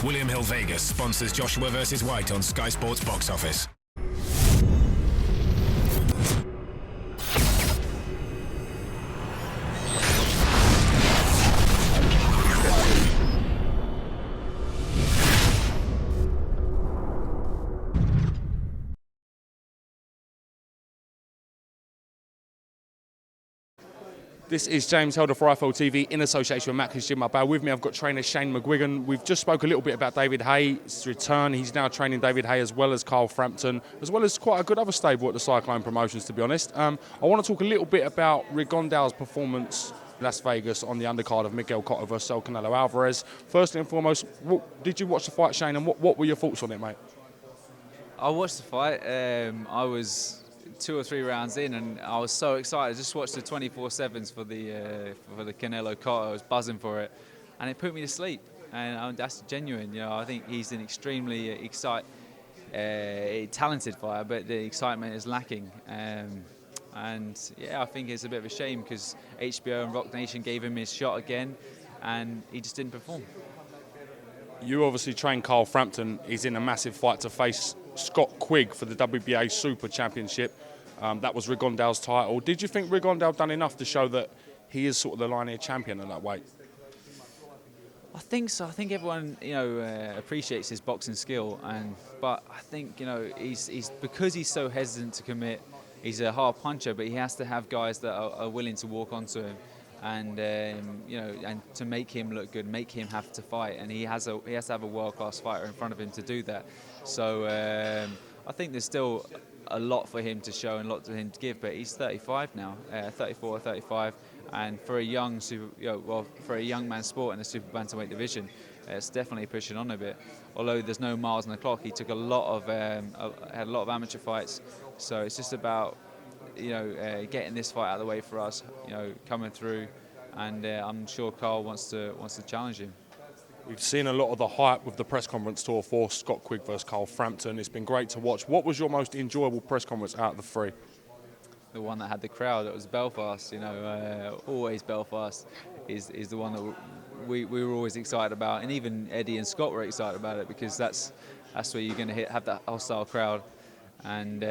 William Hill Vegas sponsors Joshua vs. White on Sky Sports Box Office. This is James Helder for IFL TV in association with Macca's Gym Up. With me, I've got trainer Shane McGUIGAN. We've just spoke a little bit about David Hay's return. He's now training David Hay as well as Carl Frampton, as well as quite a good other stable at the Cyclone Promotions, to be honest. I want to talk a little bit about Rigondeaux's performance in Las Vegas on the undercard of Miguel Cotto versus El Canelo Alvarez. First and foremost, did you watch the fight, Shane, and what were your thoughts on it, mate? I watched the fight. I was 2 or 3 rounds in, and I was so excited. I just watched the 24/7s for the Canelo Cotto. I was buzzing for it, and it put me to sleep. And that's genuine. You know, I think he's an extremely talented fighter, but the excitement is lacking. And yeah, I think it's a bit of a shame because HBO and BoxNation gave him his shot again, and he just didn't perform. You obviously trained Carl Frampton. He's in a massive fight to face Scott Quigg for the WBA Super Championship. That was Rigondeaux's title. Did you think Rigondeaux done enough to show that he is sort of the linear champion at that weight? I think so. I think everyone, appreciates his boxing skill, but I think he's because he's so hesitant to commit. He's a hard puncher, but he has to have guys that are willing to walk onto him, and and to make him look good, make him have to fight, and he has to have a world-class fighter in front of him to do that. So I think there's still a lot for him to show and a lot for him to give, but he's 35 now, 34 or 35, and for a young for a young man's sport in the super bantamweight division, it's definitely pushing on a bit. Although there's no miles on the clock, he took a lot of had a lot of amateur fights, so it's just about getting this fight out of the way for us, coming through, and I'm sure Carl wants to challenge him. We've seen a lot of the hype with the press conference tour for Scott Quigg versus Carl Frampton. It's been great to watch. What was your most enjoyable press conference out of the 3? The one that had the crowd. It was Belfast. Always Belfast is the one that we were always excited about, and even Eddie and Scott were excited about it because that's where you're going to have that hostile crowd. And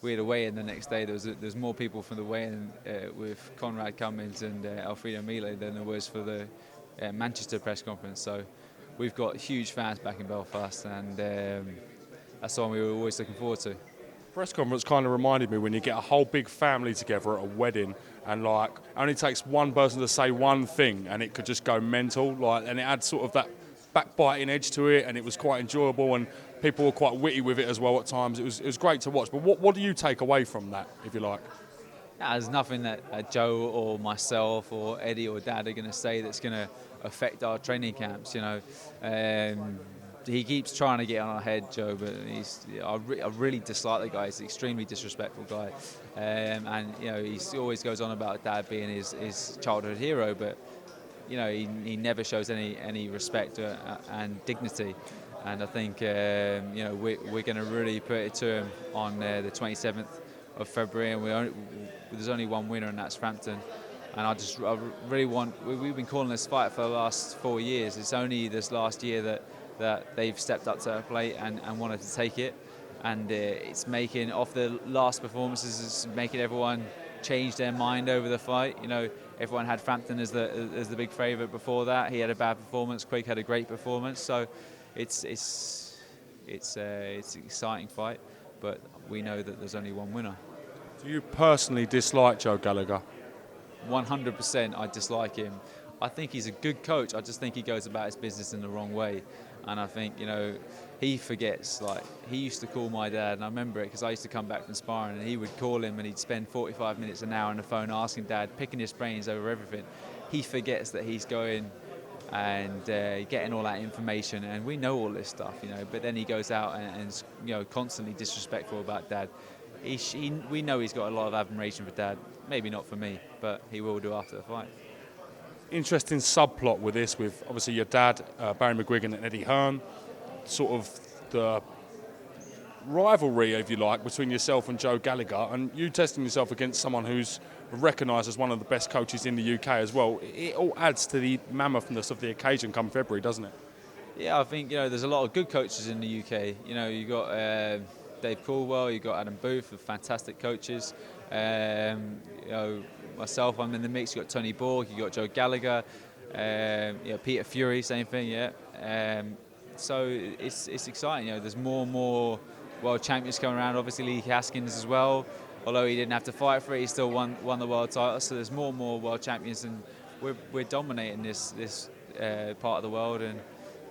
we had a weigh-in the next day. There was more people from the weigh-in with Conrad Cummins and Alfredo Mile than there was for the Manchester press conference. So we've got huge fans back in Belfast, and that's the one we were always looking forward to. Press conference kind of reminded me when you get a whole big family together at a wedding, and it only takes one person to say one thing and it could just go mental, and it had sort of that backbiting edge to it, and it was quite enjoyable, and people were quite witty with it as well at times. It was great to watch. But what do you take away from that, if you like? There's nothing that Joe or myself or Eddie or Dad are going to say that's going to affect our training camps. He keeps trying to get on our head, Joe, but I really dislike the guy. He's an extremely disrespectful guy, and he always goes on about Dad being his childhood hero, but he never shows any respect and dignity. And I think we're going to really put it to him on the 27th of February, and there's only one winner, and that's Frampton. And I really want. We've been calling this fight for the last 4 years. It's only this last year that they've stepped up to the plate and wanted to take it, and it's making off the last performances. It's making everyone change their mind over the fight. Everyone had Frampton as the big favourite before that. He had a bad performance. Quigg had a great performance. So it's an exciting fight, but we know that there's only one winner. Do you personally dislike Joe Gallagher? 100% I dislike him. I think he's a good coach. I just think he goes about his business in the wrong way. And I think, he forgets. He used to call my dad, and I remember it because I used to come back from sparring, and he would call him and he'd spend 45 minutes, an hour on the phone asking Dad, picking his brains over everything. He forgets that he's going and getting all that information, and we know all this stuff, but then he goes out and constantly disrespectful about Dad. We know he's got a lot of admiration for Dad. Maybe not for me, but he will do after the fight. Interesting subplot with this, with obviously your dad, Barry McGuigan, and Eddie Hearn, sort of the rivalry, if you like, between yourself and Joe Gallagher, and you testing yourself against someone who's recognised as one of the best coaches in the UK as well. It all adds to the mammoth-ness of the occasion come February, doesn't it? Yeah, I think there's a lot of good coaches in the UK. You got Dave Caldwell, you got Adam Booth, fantastic coaches. Myself, I'm in the mix. You got Tony Borg, you got Joe Gallagher, Peter Fury, same thing. Yeah. So it's exciting. There's more and more world champions coming around. Obviously, Lee Haskins as well. Although he didn't have to fight for it, he still won the world title. So there's more and more world champions, and we're dominating this part of the world, and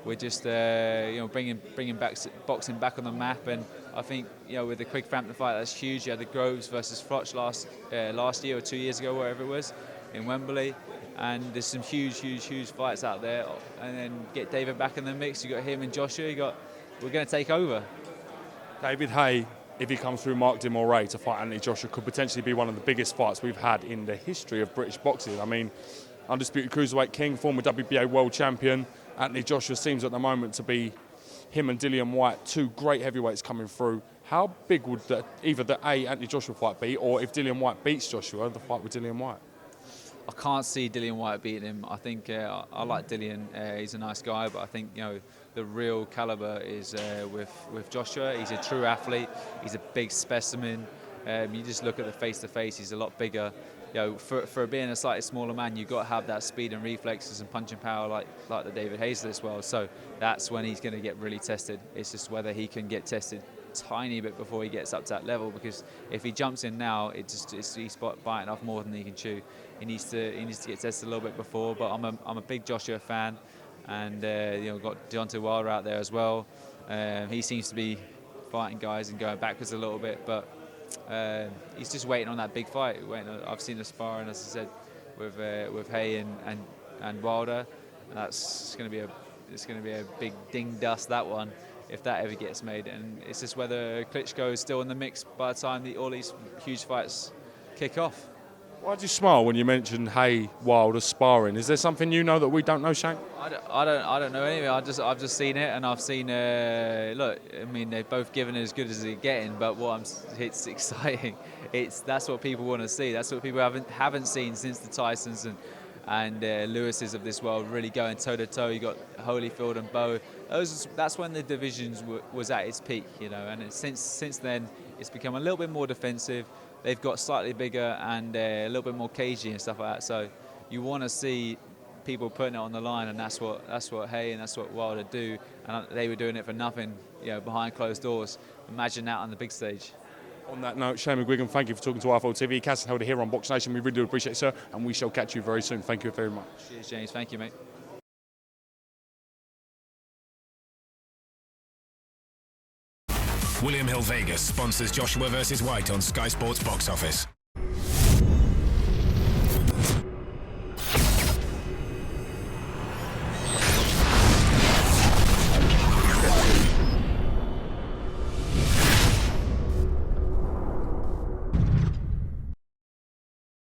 we're just bringing back boxing back on the map. And I think with the Quigg Frampton fight, that's huge. You had the Groves versus Froch last year or 2 years ago, wherever it was, in Wembley. And there's some huge fights out there. And then get David back in the mix. You got him and Joshua. We're going to take over. David Haye, if he comes through Mark de Moray to fight Anthony Joshua, could potentially be one of the biggest fights we've had in the history of British boxing. I mean, undisputed cruiserweight king, former WBA world champion. Anthony Joshua seems at the moment to be him and Dillian Whyte, two great heavyweights coming through. How big would either the Anthony Joshua fight be, or if Dillian Whyte beats Joshua, the fight with Dillian Whyte? I can't see Dillian Whyte beating him. I think I like Dillian. He's a nice guy, but I think the real caliber is with Joshua. He's a true athlete. He's a big specimen. You just look at the face-to-face. He's a lot bigger. For being a slightly smaller man, you've got to have that speed and reflexes and punching power like the David Hayes of this world. So that's when he's going to get really tested. It's just whether he can get tested tiny bit before he gets up to that level, because if he jumps in now, he's biting off more than he can chew. He needs to get tested a little bit before. But I'm a big Joshua fan, and got Deontay Wilder out there as well. He seems to be fighting guys and going backwards a little bit, but he's just waiting on that big fight. I've seen the sparring, as I said, with Haye and Wilder. It's going to be a big ding dust, that one, if that ever gets made. And it's just whether Klitschko is still in the mix by the time all these huge fights kick off. Why do you smile when you mention Haye Wilder sparring? Is there something you know that we don't know, Shane? I don't know anything. I've just seen it, and I've seen. Look, I mean, they've both given as good as they're getting, but it's exciting. That's what people want to see. That's what people haven't seen since the Tysons and Lewises of this world really going toe to toe. You got Holyfield and Bowe. That's when the divisions was at its peak, And since then, it's become a little bit more defensive. They've got slightly bigger and a little bit more cagey and stuff like that. So you want to see people putting it on the line, and that's what Haye and that's what Wilder do. And they were doing it for nothing, behind closed doors. Imagine that on the big stage. On that note, Shane McGuigan, thank you for talking to IFL TV. Cass Helder here on BoxNation. We really do appreciate it, sir, and we shall catch you very soon. Thank you very much. Cheers, James. Thank you, mate. William Hill Vegas sponsors Joshua vs. White on Sky Sports Box Office.